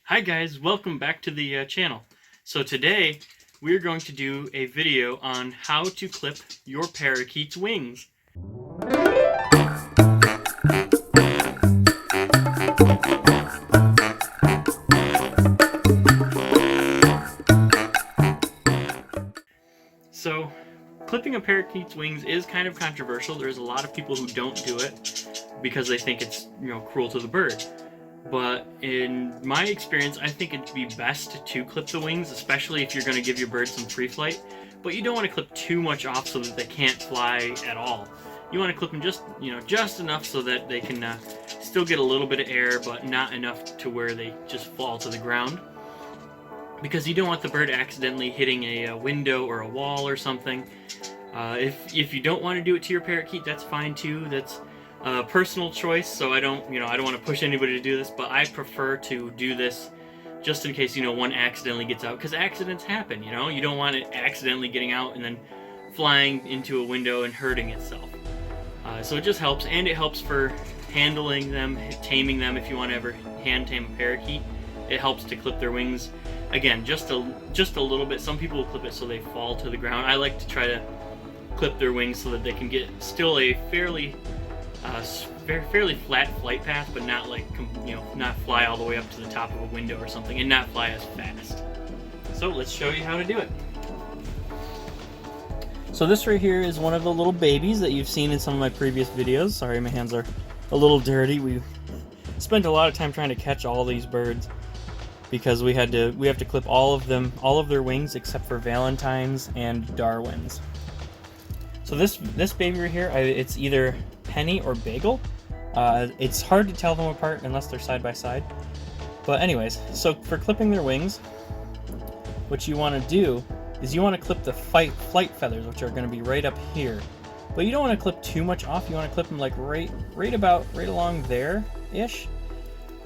Hi guys, welcome back to the channel. So today we're going to do a video on how to clip your parakeet's wings. So clipping a parakeet's wings is kind of controversial. There's a lot of people who don't do it because they think it's, cruel to the bird. But in my experience, I think it'd be best to clip the wings, especially if you're going to give your bird some free flight. But you don't want to clip too much off so that they can't fly at all. You want to clip them just enough so that they can still get a little bit of air, but not enough to where they just fall to the ground. Because you don't want the bird accidentally hitting a window or a wall or something. If you don't want to do it to your parakeet, that's fine too. That's personal choice, so I don't want to push anybody to do this, but I prefer to do this just in case one accidentally gets out, because accidents happen. You don't want it accidentally getting out and then flying into a window and hurting itself. So it just helps, and it helps for handling them, taming them. If you want to ever hand tame a parakeet, it helps to clip their wings. Again, just a little bit. Some people will clip it so they fall to the ground. I like to try to clip their wings so that they can get still a fairly flat flight path, but not not fly all the way up to the top of a window or something, and not fly as fast. So let's show you how to do it. So this right here is one of the little babies that you've seen in some of my previous videos. Sorry, my hands are a little dirty. We spent a lot of time trying to catch all these birds because we have to clip all of their wings except for Valentine's and Darwin's. So this baby right here, it's either Penny or Bagel. It's hard to tell them apart unless they're side by side. But anyways, so for clipping their wings, what you want to do is you want to clip the flight feathers, which are going to be right up here. But you don't want to clip too much off. You want to clip them like right along there-ish.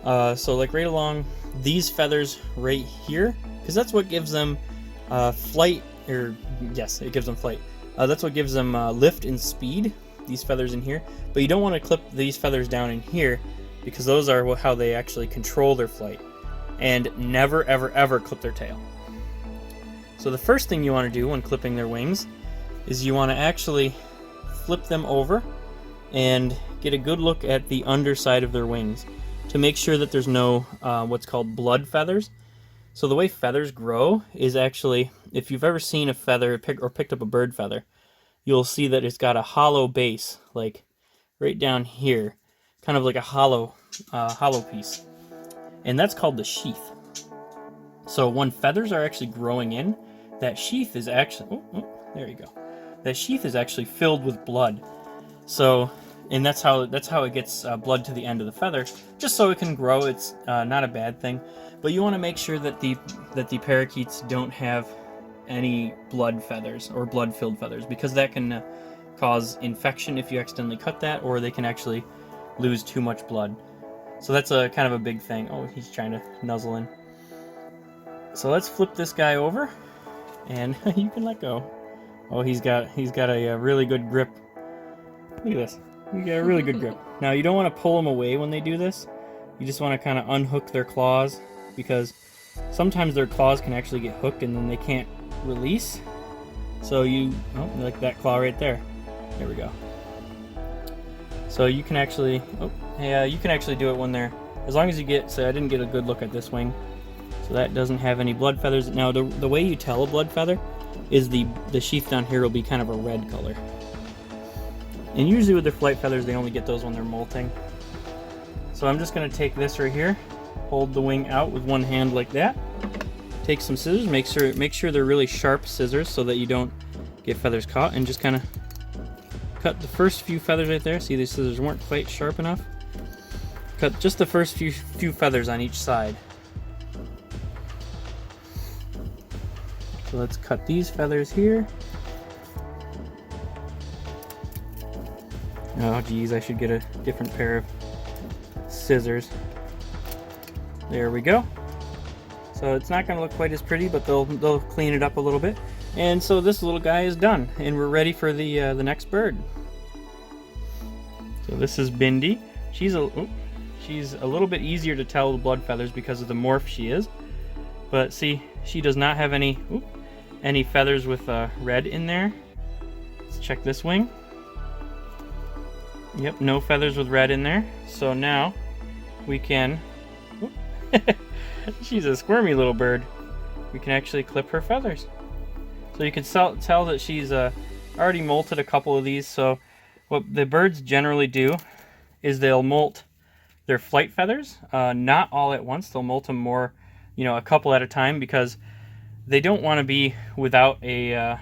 So like right along these feathers right here, because that's what gives them flight, or yes, it gives them flight. That's what gives them lift and speed, these feathers in here. But you don't want to clip these feathers down in here, because those are how they actually control their flight. And never, ever, ever clip their tail. So the first thing you want to do when clipping their wings is you want to actually flip them over and get a good look at the underside of their wings to make sure that there's no what's called blood feathers. So the way feathers grow is actually, if you've ever seen a feather or picked up a bird feather, you'll see that it's got a hollow base, like right down here, kind of like a hollow piece. And that's called the sheath. So when feathers are actually growing in, that sheath is actually, there you go. That sheath is actually filled with blood. So, and that's how it gets blood to the end of the feather, just so it can grow. It's not a bad thing. But you want to make sure that the parakeets don't have any blood feathers or blood-filled feathers, because that can cause infection if you accidentally cut that, or they can actually lose too much blood. So that's a kind of a big thing. Oh, he's trying to nuzzle in. So let's flip this guy over, and you can let go. Oh, he's got a really good grip. Look at this. You got a really good grip. Now you don't want to pull them away when they do this. You just want to kind of unhook their claws, because sometimes their claws can actually get hooked and then they can't release. So like that claw right there. There we go. So you can actually, you can actually do it when they're, as long as you get, so I didn't get a good look at this wing. So that doesn't have any blood feathers. Now the way you tell a blood feather is the sheath down here will be kind of a red color. And usually with their flight feathers, they only get those when they're molting. So I'm just going to take this right here, hold the wing out with one hand like that. Take some scissors, make sure they're really sharp scissors so that you don't get feathers caught, and just kind of cut the first few feathers right there. See, these scissors weren't quite sharp enough. Cut just the first few feathers on each side. So let's cut these feathers here. Oh geez, I should get a different pair of scissors. There we go. So it's not going to look quite as pretty, but they'll clean it up a little bit. And so this little guy is done, and we're ready for the next bird. So this is Bindi. She's She's a little bit easier to tell the blood feathers because of the morph she is. But see, she does not have any feathers with red in there. Let's check this wing. Yep, no feathers with red in there. So now we can, she's a squirmy little bird. We can actually clip her feathers. So you can tell that she's already molted a couple of these. So what the birds generally do is they'll molt their flight feathers, not all at once. They'll molt them more, a couple at a time, because they don't want to be without or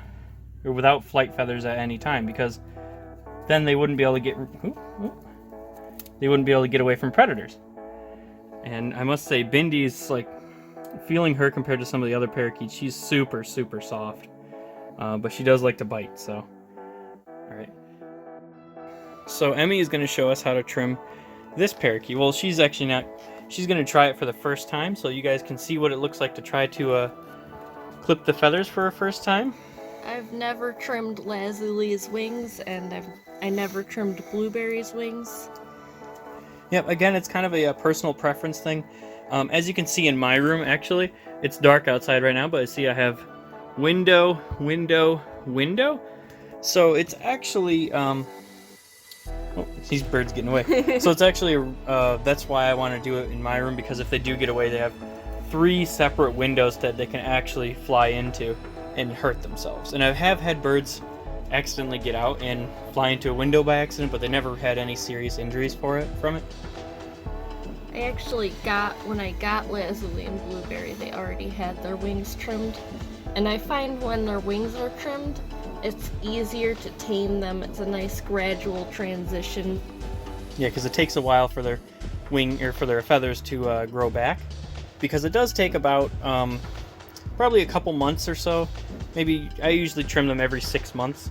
without flight feathers at any time, because then they wouldn't be able to get away from predators. And I must say, Bindy's like, feeling her compared to some of the other parakeets, she's super, super soft. But she does like to bite, so. Alright. So Emmy is going to show us how to trim this parakeet. Well, she's actually not, she's going to try it for the first time, so you guys can see what it looks like to try to clip the feathers for her first time. I've never trimmed Lazuli's wings, and I never trimmed Blueberry's wings. Yep, again, it's kind of a personal preference thing. As you can see in my room, actually, it's dark outside right now, but see I have window, window, window. So it's actually, oh, these birds getting away. So it's actually, that's why I want to do it in my room, because if they do get away, they have 3 separate windows that they can actually fly into and hurt themselves. And I have had birds accidentally get out and fly into a window by accident, but they never had any serious injuries from it. I actually when I got Lazuli and Blueberry, they already had their wings trimmed. And I find when their wings are trimmed, it's easier to tame them. It's a nice gradual transition. Yeah, because it takes a while for their for their feathers to grow back. Because it does take about probably a couple months or so. Maybe I usually trim them every 6 months.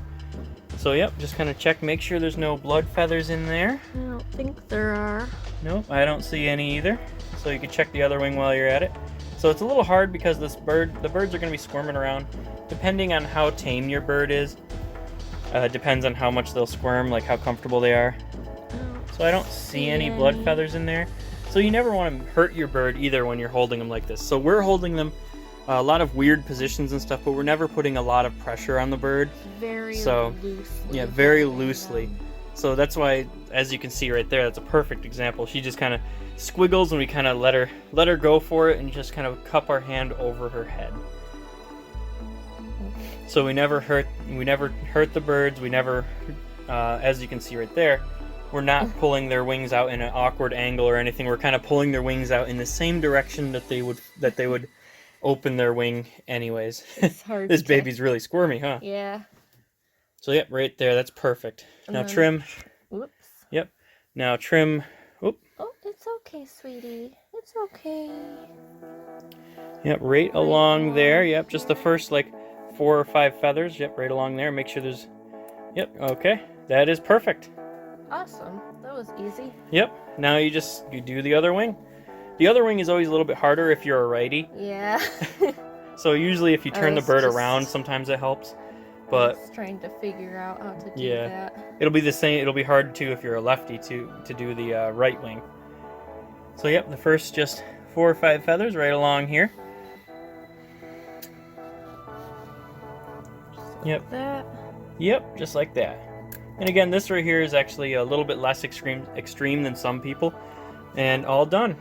So yep, just kind of check, make sure there's no blood feathers in there. I don't think there are. Nope, I don't see any either. So you can check the other wing while you're at it. So it's a little hard because the birds are going to be squirming around. Depending on how tame your bird is, depends on how much they'll squirm, like how comfortable they are. So I don't see any blood feathers in there. So you never want to hurt your bird either when you're holding them like this. So we're holding them a lot of weird positions and stuff, but we're never putting a lot of pressure on the bird. Very loosely. Yeah, very loosely. So that's why, as you can see right there, that's a perfect example. She just kind of squiggles and we kind of let her go for it and just kind of cup our hand over her head. So we never hurt the birds. We never, as you can see right there, we're not pulling their wings out in an awkward angle or anything. We're kind of pulling their wings out in the same direction that they would open their wing anyways. It's hard. This baby's really squirmy, huh? Yeah. So yep, right there, that's perfect. Now trim. Whoops. Yep. Now trim. Oop. Oh, it's okay, sweetie. It's okay. Yep, right along there. Yep, just the first like 4 or 5 feathers. Yep, right along there. Make sure there's. Yep. Okay, that is perfect. Awesome. That was easy. Yep. Now you do the other wing. The other wing is always a little bit harder if you're a righty. Yeah. So usually if you turn the bird around, sometimes it helps. But I was trying to figure out how to do that. It'll be the same. It'll be hard too if you're a lefty to do the right wing. So yep, the first just 4 or 5 feathers right along here. Yep. Like that. Yep, just like that. And again, this right here is actually a little bit less extreme than some people. And all done.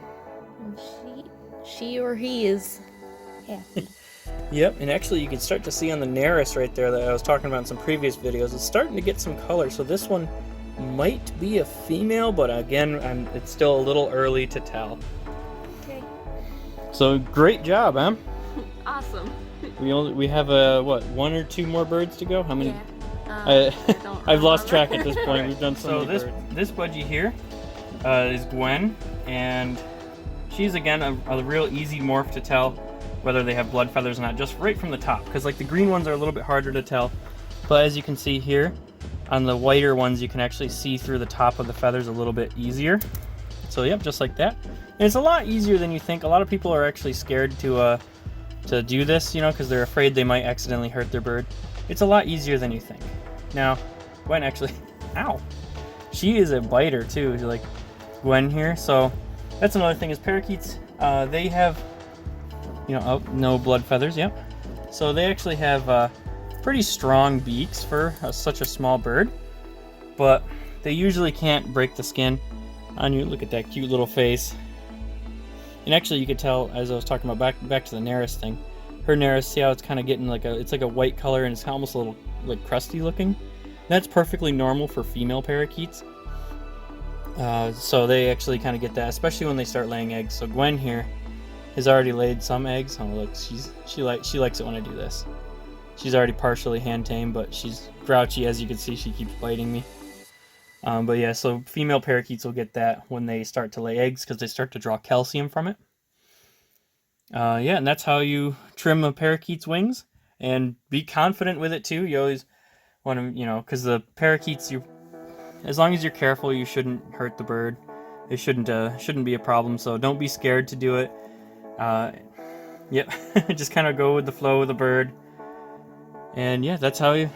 And she or he is happy. Yep, and actually you can start to see on the Nereus right there that I was talking about in some previous videos, it's starting to get some color. So this one might be a female, but again, it's still a little early to tell. Okay. So great job, huh? Awesome. We have what, 1 or 2 more birds to go? How many? Yeah. I've lost track at this point. We've done so many birds. This budgie here is Gwen, and she's again a real easy morph to tell whether they have blood feathers or not, just right from the top, because like the green ones are a little bit harder to tell, but as you can see here on the whiter ones you can actually see through the top of the feathers a little bit easier. So yep, just like that. And it's a lot easier than you think. A lot of people are actually scared to do this, because they're afraid they might accidentally hurt their bird. It's a lot easier than you think. Now Gwen actually, ow, she is a biter too, like Gwen here. So That's another thing is parakeets. They have, you know, oh, no blood feathers. Yep. So they actually have pretty strong beaks for such a small bird, but they usually can't break the skin on you. Look at that cute little face. And actually, you could tell as I was talking about back to the Neris thing. Her Neris, see how it's kind of getting like it's like a white color and it's almost a little like crusty looking. That's perfectly normal for female parakeets. So they actually kind of get that, especially when they start laying eggs. So Gwen here has already laid some eggs. Oh look, she likes it when I do this. She's already partially hand tamed, but she's grouchy, as you can see. She keeps biting me. But yeah, so female parakeets will get that when they start to lay eggs because they start to draw calcium from it. Yeah, and that's how you trim a parakeet's wings, and be confident with it too. You always want to, you know, because the parakeets, as long as you're careful, you shouldn't hurt the bird. It shouldn't be a problem. So don't be scared to do it. Yep, just kind of go with the flow of the bird. And yeah, that's how you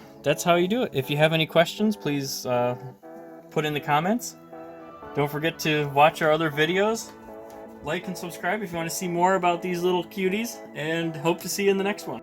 do it. If you have any questions, please put in the comments. Don't forget to watch our other videos. Like and subscribe if you want to see more about these little cuties, and hope to see you in the next one.